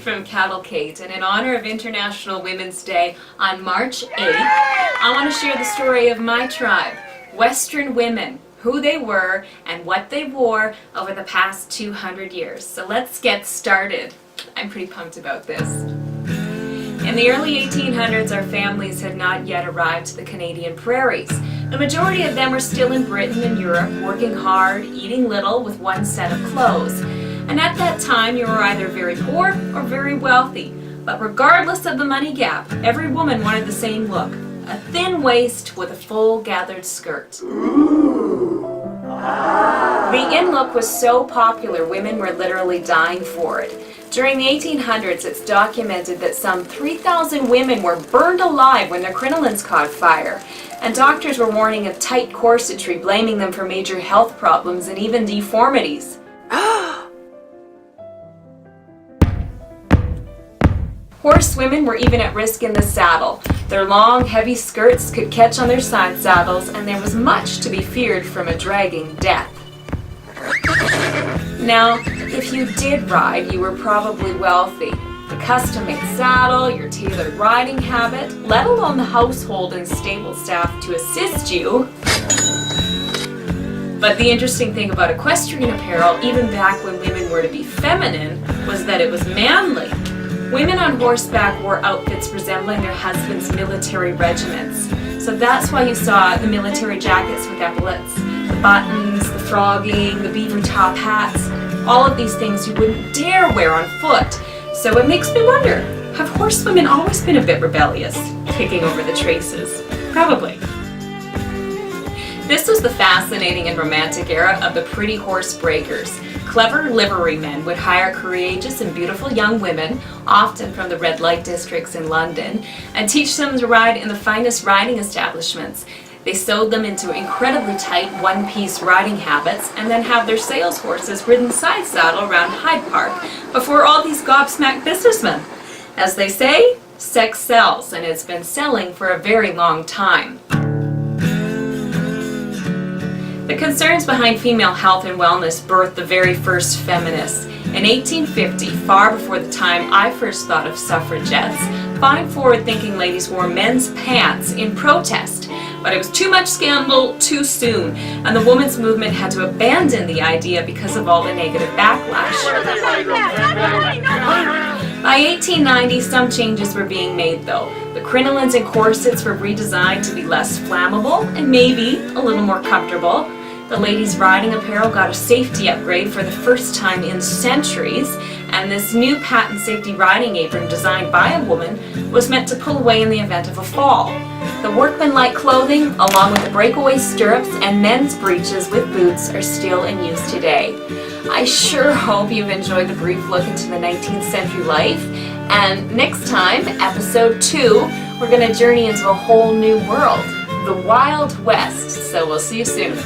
from Cavalcade, and in honor of International Women's Day on March 8th, I want to share the story of my tribe, Western women, who they were and what they wore over the past 200 years. So let's get started. I'm pretty pumped about this. In the early 1800s, our families had not yet arrived to the Canadian prairies. The majority of them were still in Britain and Europe, working hard, eating little, with one set of clothes. And at that time, you were either very poor or very wealthy. But regardless of the money gap, every woman wanted the same look: a thin waist with a full gathered skirt. The in look was so popular, women were literally dying for it. During the 1800s, it's documented that some 3,000 women were burned alive when their crinolines caught fire. And doctors were warning of tight corsetry, blaming them for major health problems and even deformities. Horsewomen were even at risk in the saddle. Their long, heavy skirts could catch on their side saddles, and there was much to be feared from a dragging death. Now, if you did ride, you were probably wealthy. The custom-made saddle, your tailored riding habit, let alone the household and stable staff to assist you. But the interesting thing about equestrian apparel, even back when women were to be feminine, was that it was manly. Women on horseback wore outfits resembling their husbands' military regiments. So that's why you saw the military jackets with epaulets, the buttons, the frogging, the beaver top hats, all of these things you wouldn't dare wear on foot. So it makes me wonder, have horsewomen always been a bit rebellious, kicking over the traces? Probably. This was the fascinating and romantic era of the pretty horse breakers. Clever liverymen would hire courageous and beautiful young women, often from the red light districts in London, and teach them to ride in the finest riding establishments. They sewed them into incredibly tight one-piece riding habits and then have their sales horses ridden side saddle around Hyde Park before all these gobsmacked businessmen. As they say, sex sells, and it's been selling for a very long time. The concerns behind female health and wellness birthed the very first feminists. In 1850, far before the time I first thought of suffragettes, fine forward-thinking ladies wore men's pants in protest. But it was too much scandal too soon, and the women's movement had to abandon the idea because of all the negative backlash. By 1890, some changes were being made though. The crinolines and corsets were redesigned to be less flammable and maybe a little more comfortable. The ladies' riding apparel got a safety upgrade for the first time in centuries, and this new patent safety riding apron designed by a woman was meant to pull away in the event of a fall. The workmanlike clothing, along with the breakaway stirrups and men's breeches with boots, are still in use today. I sure hope you've enjoyed the brief look into the 19th century life, and next time, episode 2, we're going to journey into a whole new world, the Wild West. So we'll see you soon.